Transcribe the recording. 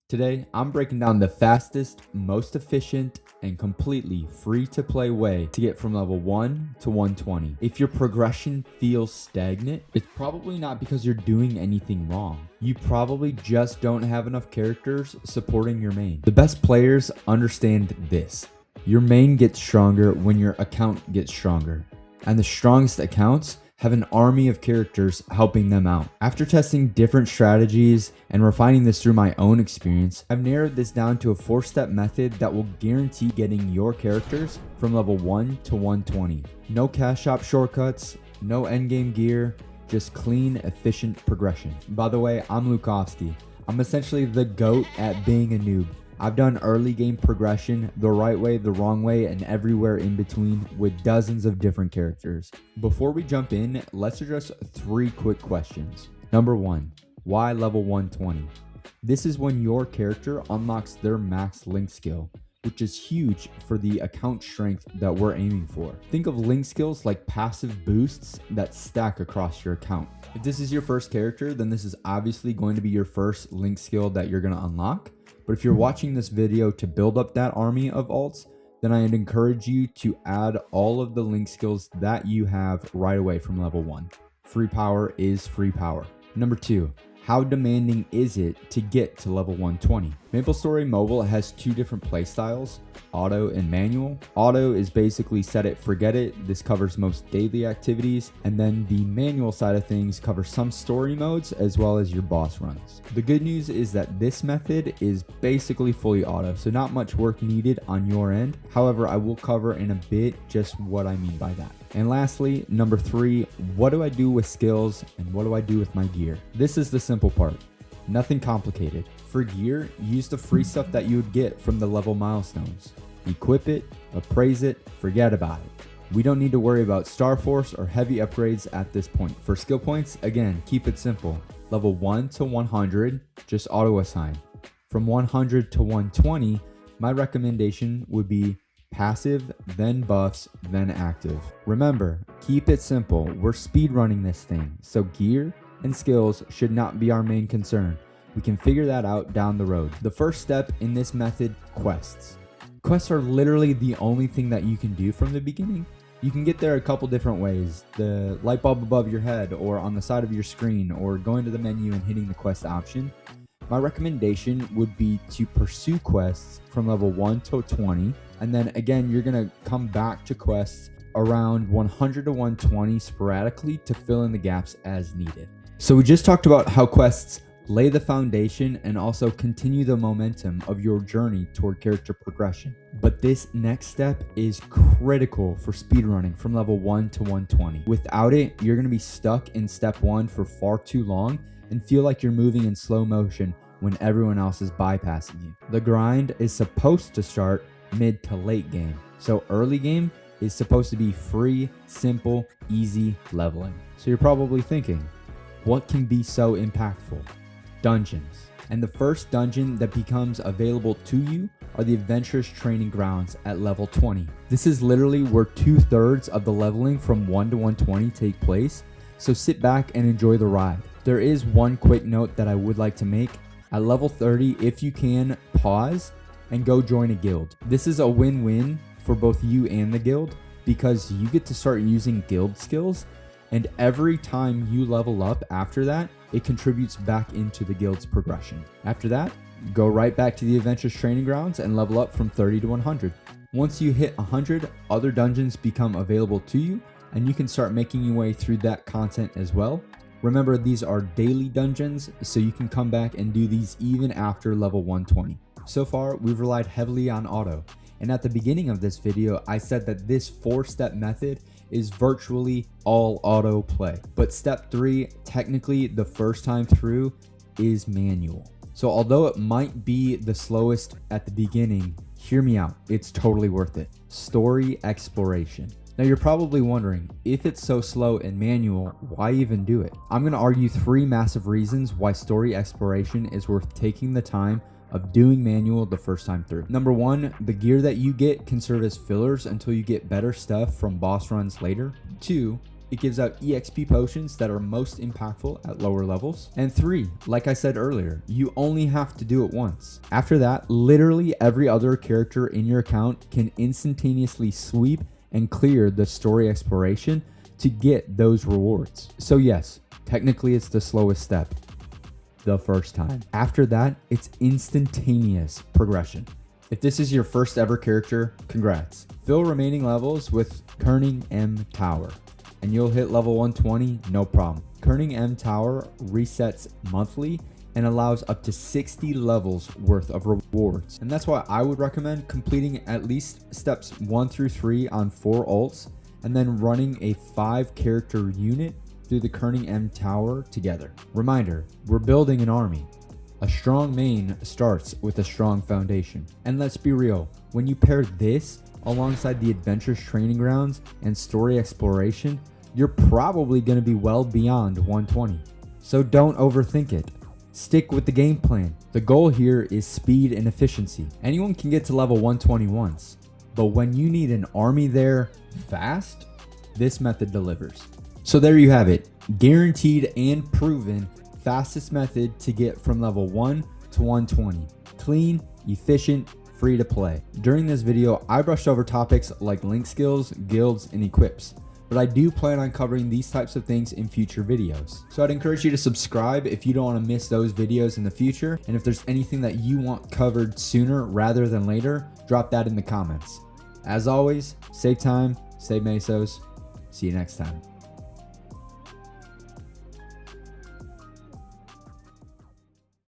Today, I'm breaking down the fastest, most efficient, and completely free-to-play way to get from level 1 to 120. If your progression feels stagnant, it's probably not because you're doing anything wrong. You probably just don't have enough characters supporting your main. The best players understand this. Your main gets stronger when your account gets stronger, and the strongest accounts have an army of characters helping them out. After testing different strategies and refining this through my own experience, I've narrowed this down to a 4-step method that will guarantee getting your characters from level 1 to 120. No cash shop shortcuts, no endgame gear, just clean, efficient progression. By the way, I'm Lukowski. I'm essentially the GOAT at being a noob. I've done early game progression the right way, the wrong way, and everywhere in between with dozens of different characters. Before we jump in, let's address 3 quick questions. Number 1, why level 120? This is when your character unlocks their max link skill, which is huge for the account strength that we're aiming for. Think of link skills like passive boosts that stack across your account. If this is your first character, then this is obviously going to be your first link skill that you're going to unlock. But if you're watching this video to build up that army of alts, then I'd encourage you to add all of the link skills that you have right away from level 1. Free power is free power. Number 2, how demanding is it to get to level 120? MapleStory Mobile has 2 different playstyles, auto and manual. Auto is basically set it, forget it. This covers most daily activities. And then the manual side of things covers some story modes as well as your boss runs. The good news is that this method is basically fully auto, so not much work needed on your end. However, I will cover in a bit just what I mean by that. And lastly, number 3, what do I do with skills and what do I do with my gear? This is the simple part. Nothing complicated. For gear, use the free stuff that you would get from the level milestones. Equip it, appraise it, forget about it. We don't need to worry about Star Force or heavy upgrades at this point. For skill points, again, keep it simple. Level 1 to 100, just auto assign. From 100 to 120, my recommendation would be passive, then buffs, then active. Remember, keep it simple. We're speedrunning this thing, so gear and skills should not be our main concern. We can figure that out down the road. The first step in this method, quests. Quests are literally the only thing that you can do from the beginning. You can get there a couple different ways. The light bulb above your head or on the side of your screen or going to the menu and hitting the quest option. My recommendation would be to pursue quests from level 1 to 20. And then again, you're going to come back to quests around 100 to 120 sporadically to fill in the gaps as needed. So we just talked about how quests lay the foundation and also continue the momentum of your journey toward character progression. But this next step is critical for speedrunning from level 1 to 120. Without it, you're going to be stuck in step 1 for far too long and feel like you're moving in slow motion when everyone else is bypassing you. The grind is supposed to start mid to late game. So early game is supposed to be free, simple, easy leveling. So you're probably thinking, what can be so impactful? Dungeons. And the first dungeon that becomes available to you are the Adventurous Training Grounds at level 20. This is literally where 2/3 of the leveling from 1 to 120 take place, so sit back and enjoy the ride. There is one quick note that I would like to make. At level 30, if you can, pause and go join a guild. This is a win-win for both you and the guild because you get to start using guild skills, and every time you level up after that, it contributes back into the guild's progression. After that, go right back to the Adventurous Training Grounds and level up from 30 to 100. Once you hit 100, other dungeons become available to you, and you can start making your way through that content as well. Remember, these are daily dungeons, so you can come back and do these even after level 120. So far, we've relied heavily on auto, and at the beginning of this video, I said that this 4-step method is virtually all auto play. But step 3, technically the first time through, is manual. So although it might be the slowest at the beginning, hear me out, it's totally worth it. Story exploration. Now you're probably wondering, if it's so slow in manual, why even do it? I'm going to argue 3 massive reasons why story exploration is worth taking the time of doing manual the first time through. Number 1, the gear that you get can serve as fillers until you get better stuff from boss runs later. 2, it gives out EXP potions that are most impactful at lower levels. And 3, like I said earlier, you only have to do it once. After that, literally every other character in your account can instantaneously sweep and clear the story exploration to get those rewards. So yes, technically it's the slowest step the first time. After that, it's instantaneous progression. If this is your first ever character, congrats. Fill remaining levels with Kerning M Tower, and you'll hit level 120, no problem. Kerning M Tower resets monthly and allows up to 60 levels worth of rewards. And that's why I would recommend completing at least steps 1 through 3 on 4 ults, and then running a 5 character unit through the Kerning M Tower together. Reminder, we're building an army. A strong main starts with a strong foundation. And let's be real, when you pair this alongside the adventures training grounds and story exploration, you're probably going to be well beyond 120. So don't overthink it. Stick with the game plan. The goal here is speed and efficiency. Anyone can get to level 120 once, but when you need an army there fast, this method delivers. So there you have it, guaranteed and proven fastest method to get from level 1 to 120. Clean, efficient, free to play. During this video, I brushed over topics like link skills, guilds, and equips, but I do plan on covering these types of things in future videos. So I'd encourage you to subscribe if you don't want to miss those videos in the future. And if there's anything that you want covered sooner rather than later, drop that in the comments. As always, save time, save mesos. See you next time.